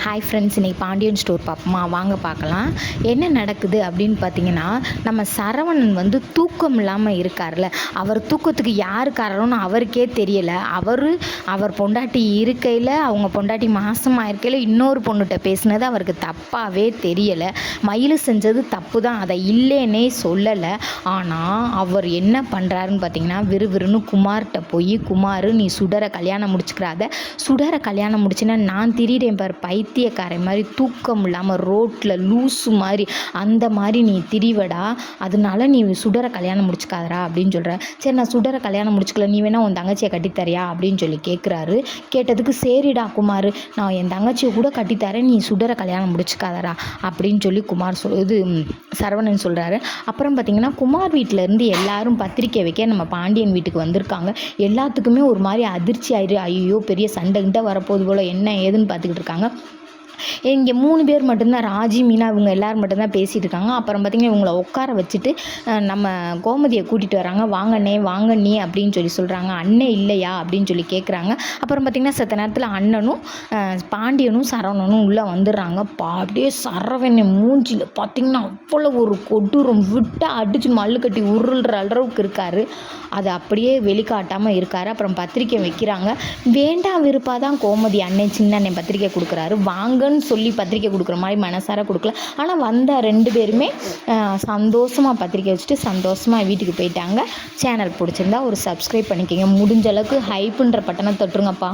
Hi friends, இன்றைக்கி Pandian store பார்ப்போமா? வாங்க பார்க்கலாம். என்ன நடக்குது அப்படின்னு பார்த்தீங்கன்னா, நம்ம சரவணன் வந்து தூக்கம் இல்லாமல் இருக்கார்ல, அவர் தூக்கத்துக்கு யார் காரணம்னு அவருக்கே தெரியலை. அவர் பொண்டாட்டி இருக்கையில், அவங்க பொண்டாட்டி மாசமாக இருக்கையில் இன்னொரு பொண்ணுகிட்ட பேசினது அவருக்கு தப்பாகவே தெரியலை. மயில் செஞ்சது தப்பு தான், அதை இல்லைன்னே சொல்லலை. ஆனால் அவர் என்ன பண்ணுறாருன்னு பார்த்தீங்கன்னா, விறுவிறுன்னு குமார்கிட்ட போய், குமார் நீ சுடரை கல்யாணம் முடிச்சுக்கிறாத, சுடரை கல்யாணம் முடிச்சுன்னா நான் திரியிறேன் பார் பைத்தியக்காரன் மாதிரி, தூக்கம் இல்லாமல் ரோட்டில் லூஸு மாதிரி, அந்த மாதிரி நீ திரிவடா, அதனால நீ சுடரை கல்யாணம் முடிச்சுக்காதரா அப்படின்னு சொல்கிற. சரி, நான் சுடரை கல்யாணம் முடிச்சுக்கல, நீ வேணா உன் தங்கச்சியை கட்டித்தரியா அப்படின்னு சொல்லி கேட்குறாரு. கேட்டதுக்கு சரிடா குமார், நான் என் தங்கச்சியை கூட கட்டித்தரேன், நீ சுடரை கல்யாணம் முடிச்சுக்காதரா அப்படின்னு சொல்லி சரவணன் சொல்கிறாரு. அப்புறம் பார்த்திங்கன்னா, குமார் வீட்டிலேருந்து எல்லாரும் பத்திரிக்கை வைக்க நம்ம பாண்டியன் வீட்டுக்கு வந்திருக்காங்க. எல்லாத்துக்குமே ஒரு மாதிரி அதிர்ச்சி ஆயிரு. ஐயோ பெரிய சண்டைகிட்ட வரப்போகுது போல், என்ன ஏதுன்னு பார்த்துக்கிட்டு இருக்காங்க. இங்கே 3 பேர் மட்டும்தான், ராஜி, மீனா, இவங்க எல்லோரும் மட்டும்தான் பேசிகிட்டு இருக்காங்க. அப்புறம் பார்த்திங்கன்னா, இவங்கள உட்கார வச்சுட்டு நம்ம கோமதியை கூட்டிகிட்டு வராங்க. வாங்க நீ அப்படின்னு சொல்கிறாங்க. அண்ணே இல்லையா அப்படின்னு சொல்லி கேட்குறாங்க. அப்புறம் பார்த்திங்கன்னா, செத்த நேரத்தில் அண்ணனும் பாண்டியனும் சரவணனும் உள்ளே வந்துடுறாங்க. அப்படியே சரவணன் மூஞ்சியில் பார்த்திங்கன்னா அவ்வளோ ஒரு கொடூரம், விட்டால் அடித்து மல்லு கட்டி உருள்ற அளவுக்கு இருக்கார். அதை அப்படியே வெளிக்காட்டாமல் இருக்கார். அப்புறம் பத்திரிக்கை வைக்கிறாங்க. வேண்டாம் விருப்பாக தான் கோமதி அண்ணன் சின்ன அண்ணன் பத்திரிக்கை கொடுக்குறாரு. வாங்கன்னு சொல்லி பத்திரிக்கை கொடுக்குற மாதிரி மனசார கொடுக்கல. ஆனால் வந்த 2 பேருமே சந்தோஷமாக பத்திரிக்கை வச்சுட்டு சந்தோஷமாக வீட்டுக்கு போயிட்டாங்க. சேனல் பிடிச்சிருந்தா ஒரு சப்ஸ்கிரைப் பண்ணிக்கோங்க. முடிஞ்ச அளவுக்கு ஹைப்புன்ற பட்டனை தொட்டுருங்கப்பா.